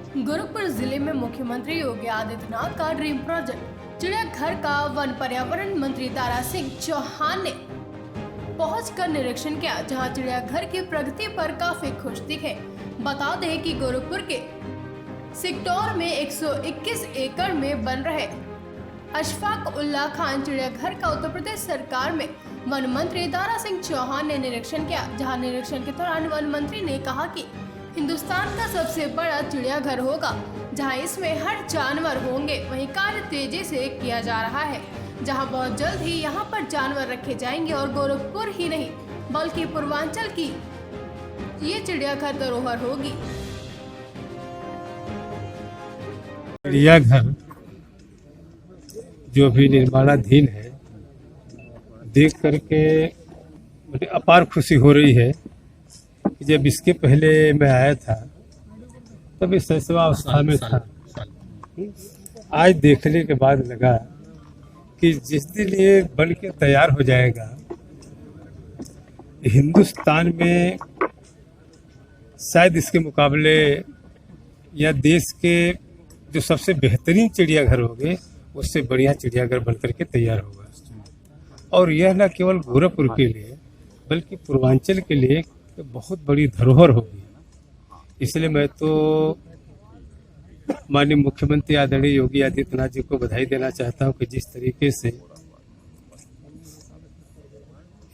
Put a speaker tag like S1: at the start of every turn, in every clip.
S1: गोरखपुर जिले में मुख्यमंत्री योगी आदित्यनाथ का ड्रीम प्रोजेक्ट चिड़ियाघर का वन पर्यावरण मंत्री दारा सिंह चौहान ने पहुंचकर निरीक्षण किया, जहां चिड़ियाघर की प्रगति पर काफी खुश दिखे। बता दें कि गोरखपुर के सिकटौर में 121 एकड़ में बन रहे अशफाक उल्लाह खान चिड़ियाघर का उत्तर प्रदेश सरकार में वन मंत्री दारा सिंह चौहान ने निरीक्षण किया, जहां निरीक्षण के दौरान वन मंत्री ने कहा कि हिंदुस्तान का सबसे बड़ा चिड़ियाघर होगा, जहां इसमें हर जानवर होंगे। वहीं कार्य तेजी से किया जा रहा है, जहां बहुत जल्द ही यहां पर जानवर रखे जाएंगे और गोरखपुर ही नहीं बल्कि पूर्वांचल की ये चिड़ियाघर धरोहर होगी।
S2: चिड़ियाघर जो भी निर्माणाधीन है, देख करके मुझे अपार खुशी हो रही है। जब इसके पहले मैं आया था तब इस शैशवावस्था में था। आज देखने के बाद लगा कि जिस दिन ये बन के तैयार हो जाएगा, हिंदुस्तान में शायद इसके मुकाबले या देश के जो सबसे बेहतरीन चिड़ियाघर होंगे उससे बढ़िया चिड़ियाघर बनकर के तैयार होगा। और यह न केवल गोरखपुर के लिए बल्कि पूर्वांचल के लिए बहुत बड़ी धरोहर होगी। इसलिए मैं तो माननीय मुख्यमंत्री आदरणीय योगी आदित्यनाथ जी को बधाई देना चाहता हूं कि जिस तरीके से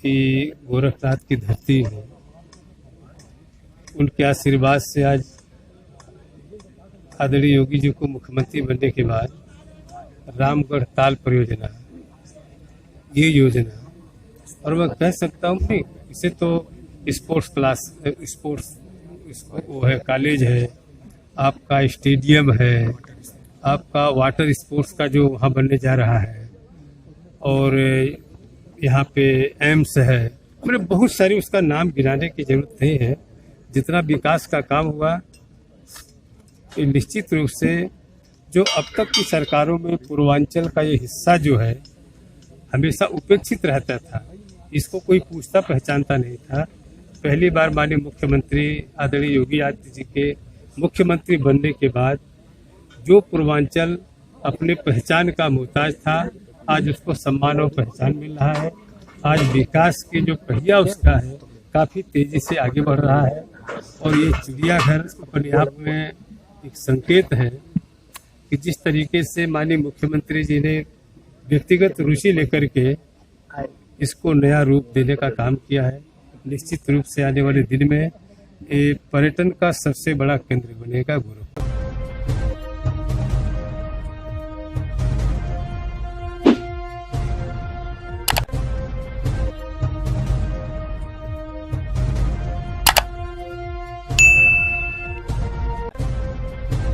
S2: कि गोरखनाथ की धरती है, उनके आशीर्वाद से आज आदरणीय योगी जी को मुख्यमंत्री बनने के बाद रामगढ़ ताल परियोजना, ये योजना, और मैं कह सकता हूँ कि इसे तो स्पोर्ट्स क्लास, स्पोर्ट्स वो है, कॉलेज है, आपका स्टेडियम है, आपका वाटर स्पोर्ट्स का जो वहाँ बनने जा रहा है, और यहाँ पे एम्स है। मतलब बहुत सारी, उसका नाम गिनाने की जरूरत नहीं है। जितना विकास का काम हुआ, निश्चित रूप से जो अब तक की सरकारों में पूर्वांचल का ये हिस्सा जो है हमेशा उपेक्षित रहता था, इसको कोई पूछता पहचानता नहीं था। पहली बार माननीय मुख्यमंत्री आदरणीय योगी आदित्य जी के मुख्यमंत्री बनने के बाद जो पूर्वांचल अपने पहचान का मोहताज था, आज उसको सम्मान और पहचान मिल रहा है। आज विकास के जो पहिया उसका है काफ़ी तेजी से आगे बढ़ रहा है। और ये चिड़ियाघर अपने आप में एक संकेत है कि जिस तरीके से माननीय मुख्यमंत्री जी ने व्यक्तिगत रुचि लेकर के इसको नया रूप देने का काम किया है, निश्चित रूप से आने वाले दिन में ये पर्यटन का सबसे बड़ा केंद्र बनेगा गोरखपुर।